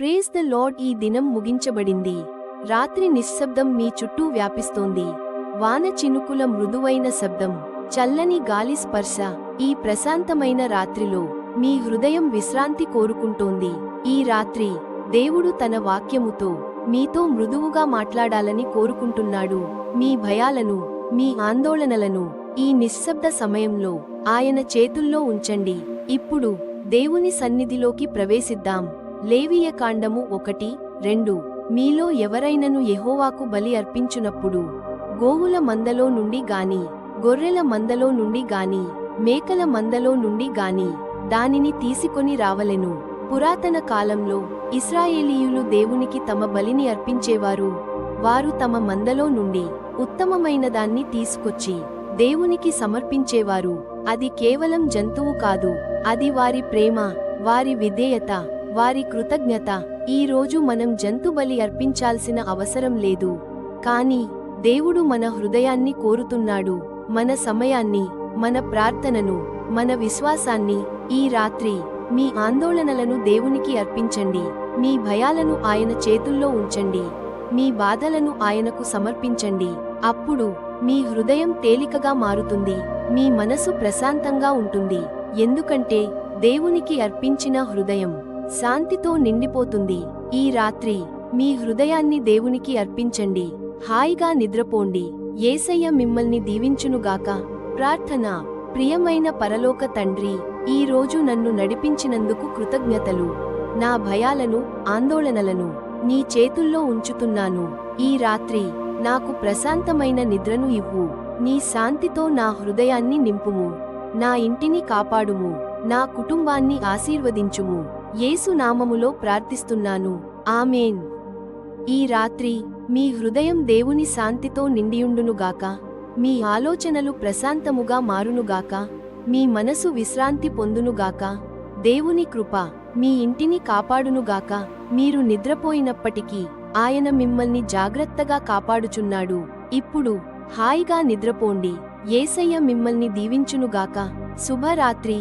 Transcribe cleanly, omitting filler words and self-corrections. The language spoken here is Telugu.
Praise the lord. ఈ దినం ముగించబడింది. రాత్రి నిశ్శబ్దం మీ చుట్టూ వ్యాపిస్తోంది. వాన చినుకుల మృదువైన శబ్దం, చల్లని గాలి స్పర్శ. ఈ ప్రశాంతమైన రాత్రిలో మీ హృదయం విశ్రాంతి కోరుకుంటోంది. ఈ రాత్రి దేవుడు తన వాక్యముతో మీతో మృదువుగా మాట్లాడాలని కోరుకుంటున్నాడు. మీ భయాలను, మీ ఆందోళనలను ఈ నిశ్శబ్ద సమయంలో ఆయన చేతుల్లో ఉంచండి. ఇప్పుడు దేవుని సన్నిధిలోకి ప్రవేశిద్దాం. లేవియకాండము 1:2. మీలో ఎవరైనను యెహోవాకు బలి అర్పించునప్పుడు గోవుల మందలో నుండి గాని, గొర్రెల మందలో నుండి గాని, మేకల మందలో నుండి గాని దానిని తీసుకొని రావలెను. పురాతన కాలంలో ఇశ్రాయేలీయులు దేవునికి తమ బలిని అర్పించేవారు. వారు తమ మందలో నుండి ఉత్తమమైన దాన్ని తీసుకొచ్చి దేవునికి సమర్పించేవారు. అది కేవలం జంతువు కాదు, అది వారి ప్రేమ, వారి విధేయత, వారి కృతజ్ఞత. ఈ రోజు మనం జంతుబలి అర్పించాల్సిన అవసరం లేదు. కానీ దేవుడు మన హృదయాన్ని కోరుతున్నాడు, మన సమయాన్ని, మన ప్రార్థనను, మన విశ్వాసాన్ని. ఈ రాత్రి మీ ఆందోళనలను దేవునికి అర్పించండి. మీ భయాలను ఆయన చేతుల్లో ఉంచండి. మీ బాధలను ఆయనకు సమర్పించండి. అప్పుడు మీ హృదయం తేలికగా మారుతుంది, మీ మనసు ప్రశాంతంగా ఉంటుంది. ఎందుకంటే దేవునికి అర్పించిన హృదయం శాంతితో నిండిపోతుంది. ఈ రాత్రి మీ హృదయాన్ని దేవునికి అర్పించండి. హాయిగా నిద్రపోండి. యేసయ్య మిమ్మల్ని దీవించునుగాక. ప్రార్థన. ప్రియమైన పరలోక తండ్రి, ఈ రోజు నన్ను నడిపించినందుకు కృతజ్ఞతలు. నా భయాలను, ఆందోళనలను నీ చేతుల్లో ఉంచుతున్నాను. ఈ రాత్రి నాకు ప్రశాంతమైన నిద్రను ఇవ్వు. నీ శాంతితో నా హృదయాన్ని నింపుము. నా ఇంటిని కాపాడుము. నా కుటుంబాన్ని ఆశీర్వదించుము. యేసు నామములో ప్రార్థిస్తున్నాను. ఆమేన్. ఈ రాత్రి మీ హృదయం దేవుని శాంతితో నిండియుండునుగాక. మీ ఆలోచనలు ప్రశాంతముగా మారునుగాక. మీ మనసు విశ్రాంతి పొందునుగాక. దేవుని కృప మీ ఇంటిని కాపాడునుగాక. మీరు నిద్రపోయినప్పటికీ ఆయన మిమ్మల్ని జాగ్రత్తగా కాపాడుచున్నాడు. ఇప్పుడు హాయిగా నిద్రపోండి. యేసయ్య మిమ్మల్ని దీవించునుగాక. శుభరాత్రి.